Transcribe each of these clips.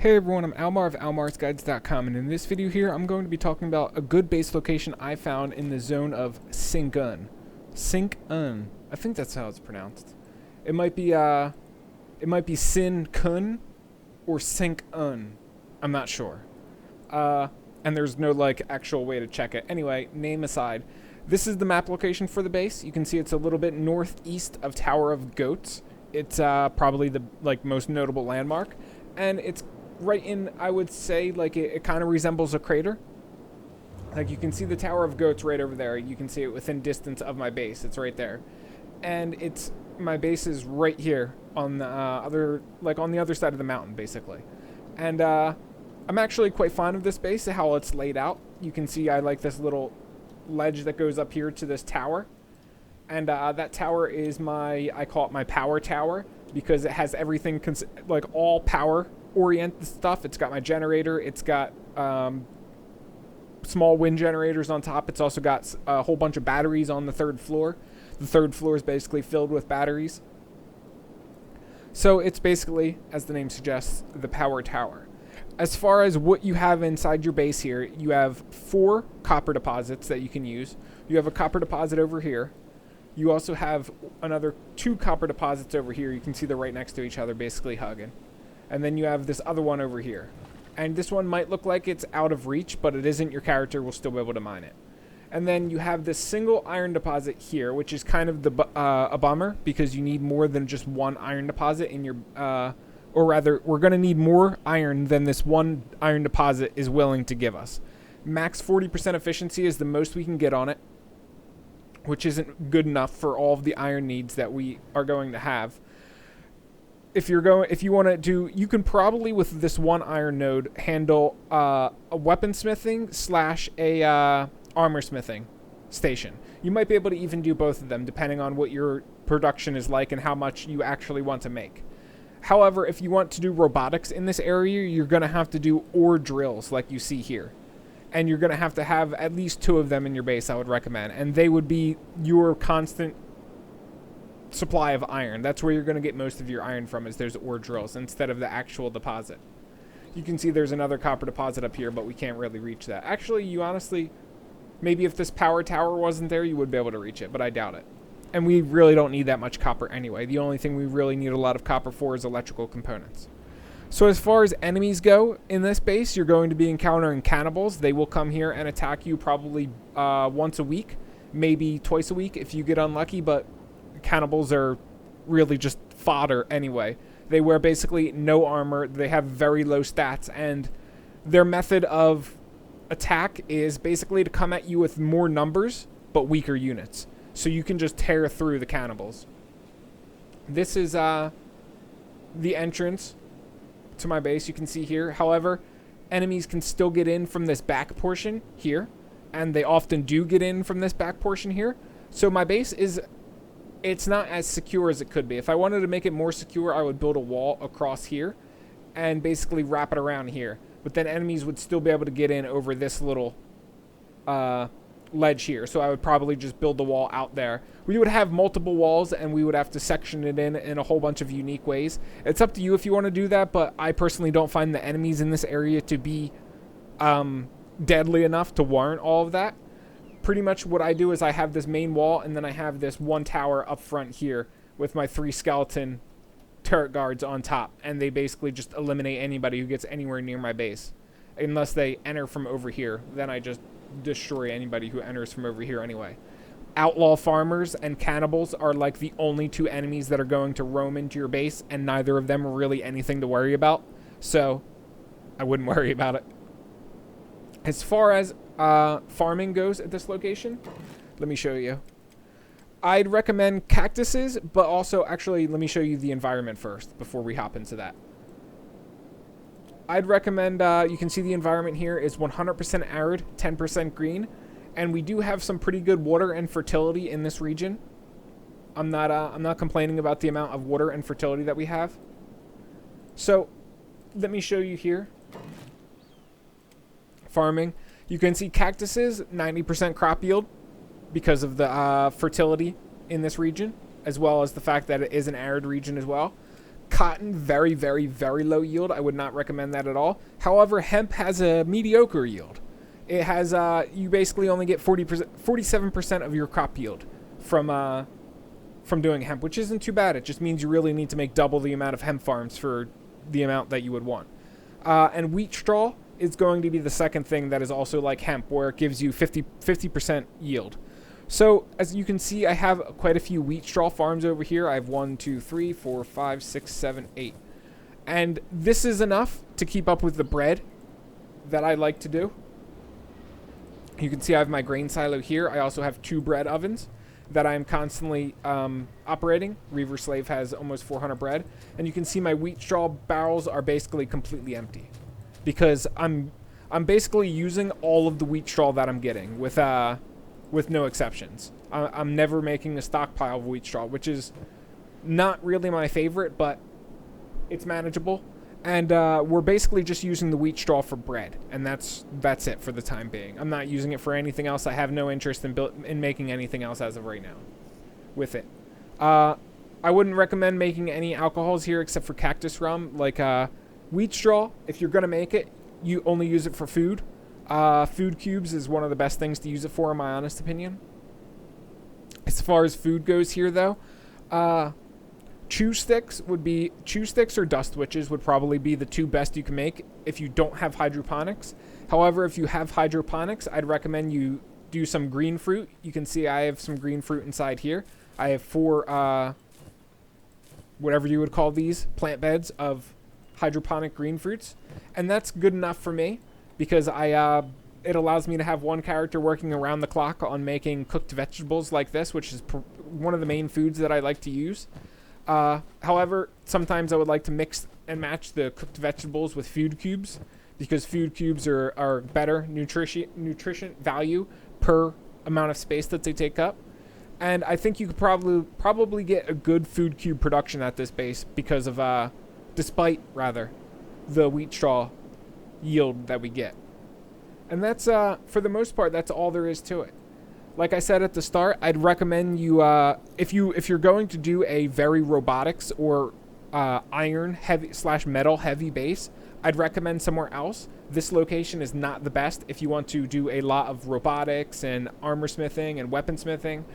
Hey everyone, I'm Almar of almarsguides.com, and in this video here, I'm going to be talking about a good base location I found in the zone of Sinkuun. Sinkuun. I think that's how it's pronounced. It might be Sinkuun or Sinkuun. I'm not sure. And there's no actual way to check it. Anyway, name aside, this is the map location for the base. You can see it's a little bit northeast of Tower of Goats. It's probably the most notable landmark, and it's right in, I would say, it kind of resembles a crater. You can see the Tower of Goats right over there. You can see it within distance of my base. It's right there, and my base is right here on the on the other side of the mountain, basically. And I'm actually quite fond of this base, how it's laid out. You can see I like this little ledge that goes up here to this tower, and that tower is I call it my power tower, because it has everything all power oriented stuff. It's got my generator, it's got small wind generators on top. It's also got a whole bunch of batteries on the third floor. The third floor is basically filled with batteries. So it's basically, as the name suggests, the power tower. As far as what you have inside your base here, you have 4 copper deposits that you can use. You have a copper deposit over here. You also have another 2 copper deposits over here. You can see they're right next to each other, basically hugging. And then you have this other one over here. And this one might look like it's out of reach, but it isn't. Your character will still be able to mine it. And then you have this single iron deposit here, which is kind of a bummer, because you need more than just 1 iron deposit in your... or rather, we're going to need more iron than this 1 iron deposit is willing to give us. Max 40% efficiency is the most we can get on it, which isn't good enough for all of the iron needs that we are going to have. If you want to do, you can probably with this 1 iron node handle a weaponsmithing / a armor smithing station. You might be able to even do both of them depending on what your production is like and how much you actually want to make. However, if you want to do robotics in this area, you're going to have to do ore drills like you see here. And you're going to have at least 2 of them in your base, I would recommend. And they would be your constant supply of iron. That's where you're going to get most of your iron from, is those ore drills instead of the actual deposit. You can see there's another copper deposit up here, but we can't really reach that. Actually, you honestly, maybe if this power tower wasn't there, you would be able to reach it, but I doubt it. And we really don't need that much copper anyway. The only thing we really need a lot of copper for is electrical components. So as far as enemies go in this base, you're going to be encountering cannibals. They will come here and attack you probably once a week, maybe twice a week if you get unlucky, but cannibals are really just fodder anyway. They wear basically no armor. They have very low stats, and their method of attack is basically to come at you with more numbers but weaker units. So you can just tear through the cannibals. This is the entrance to my base, you can see here. However, enemies can still get in from this back portion here, and they often do get in from this back portion here. So my base it's not as secure as it could be. If I wanted to make it more secure, I would build a wall across here and basically wrap it around here. But then enemies would still be able to get in over this little ledge here. So I would probably just build the wall out there. We would have multiple walls, and we would have to section it in a whole bunch of unique ways. It's up to you if you want to do that, but I personally don't find the enemies in this area to be deadly enough to warrant all of that. Pretty much what I do is I have this main wall, and then I have this 1 tower up front here with my 3 skeleton turret guards on top, and they basically just eliminate anybody who gets anywhere near my base. Unless they enter from over here, then I just destroy anybody who enters from over here anyway. Outlaw farmers and cannibals are like the only 2 enemies that are going to roam into your base, and neither of them are really anything to worry about, so I wouldn't worry about it. As far as farming goes at this location, let me show you. I'd recommend cactuses, but also, actually, let me show you the environment first before we hop into that. I'd recommend, you can see the environment here is 100% arid, 10% green, and we do have some pretty good water and fertility in this region. I'm not complaining about the amount of water and fertility that we have. So, let me show you here. Farming. You can see cactuses, 90% crop yield because of the fertility in this region, as well as the fact that it is an arid region as well. Cotton, very, very, very low yield. I would not recommend that at all. However, hemp has a mediocre yield. It has, you basically only get 47% of your crop yield from doing hemp, which isn't too bad. It just means you really need to make double the amount of hemp farms for the amount that you would want. And wheat straw is going to be the second thing that is also like hemp, where it gives you 50% yield. So as you can see, I have quite a few wheat straw farms over here. I have 1, 2, 3, 4, 5, 6, 7, 8. And this is enough to keep up with the bread that I like to do. You can see I have my grain silo here. I also have 2 bread ovens that I'm constantly operating. Reaver Slave has almost 400 bread. And you can see my wheat straw barrels are basically completely empty, because I'm basically using all of the wheat straw that I'm getting with no exceptions. I'm never making a stockpile of wheat straw, which is not really my favorite, but it's manageable. And we're basically just using the wheat straw for bread, and that's it for the time being. I'm not using it for anything else. I have no interest in making anything else as of right now with it. I wouldn't recommend making any alcohols here except for cactus rum. Like wheat straw, if you're going to make it, you only use it for food. Food cubes is one of the best things to use it for, in my honest opinion. As far as food goes here, though, chew sticks or dust witches would probably be the 2 best you can make if you don't have hydroponics. However, if you have hydroponics, I'd recommend you do some green fruit. You can see I have some green fruit inside here. I have 4, whatever you would call these, plant beds of hydroponic green fruits. And that's good enough for me, because it allows me to have one character working around the clock on making cooked vegetables like this, which is one of the main foods that I like to use. However, sometimes I would like to mix and match the cooked vegetables with food cubes, because food cubes are better nutrition value per amount of space that they take up. And I think you could probably get a good food cube production at this base because of despite the wheat straw yield that we get. And that's for the most part, that's all there is to it. Like I said at the start, I'd recommend you if you're going to do a very robotics or iron heavy / metal heavy base, I'd recommend somewhere else. This location is not the best if you want to do a lot of robotics and armor smithing and weapon smithing.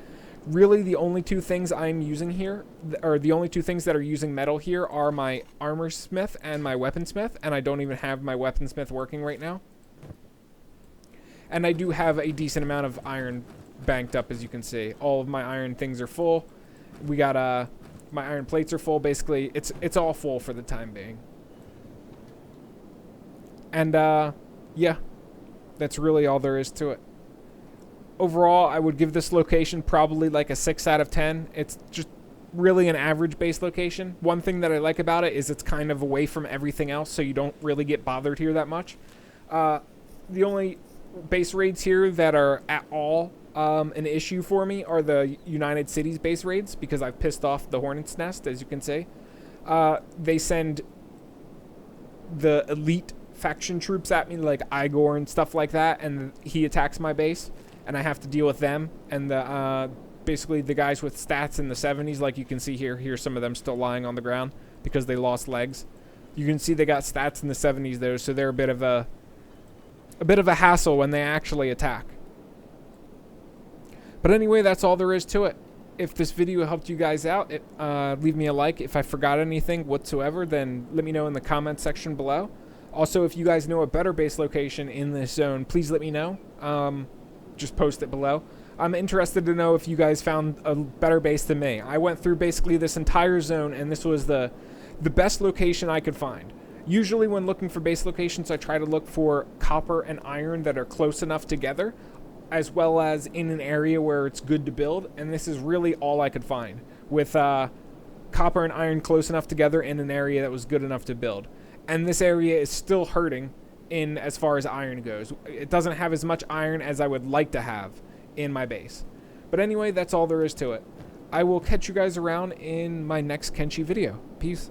Really, the only 2 things I'm using here, or the only 2 things that are using metal here, are my armor smith and my weapon smith, and I don't even have my weapon smith working right now. And I do have a decent amount of iron banked up, as you can see. All of my iron things are full. We got my iron plates are full. Basically, it's all full for the time being. And yeah, that's really all there is to it. Overall, I would give this location probably like a 6 out of 10. It's just really an average base location. One thing that I like about it is it's kind of away from everything else, so you don't really get bothered here that much. The only base raids here that are at all an issue for me are the United Cities base raids, because I've pissed off the Hornet's Nest, as you can see. They send the elite faction troops at me, like Igor and stuff like that, and he attacks my base, and I have to deal with them. And basically the guys with stats in the 70s, like you can see here. Here's some of them still lying on the ground because they lost legs. You can see they got stats in the 70s though, so they're a bit of a hassle when they actually attack. But anyway, that's all there is to it. If this video helped you guys out, leave me a like. If I forgot anything whatsoever, then let me know in the comment section below. Also, if you guys know a better base location in this zone, please let me know. Just post it below. I'm interested to know if you guys found a better base than me. I went through basically this entire zone, and this was the best location I could find. Usually when looking for base locations, I try to look for copper and iron that are close enough together, as well as in an area where it's good to build, and this is really all I could find, with copper and iron close enough together in an area that was good enough to build. And this area is still hurting in as far as iron goes. It doesn't have as much iron as I would like to have in my base. But anyway, that's all there is to it. I will catch you guys around in my next Kenshi video. Peace.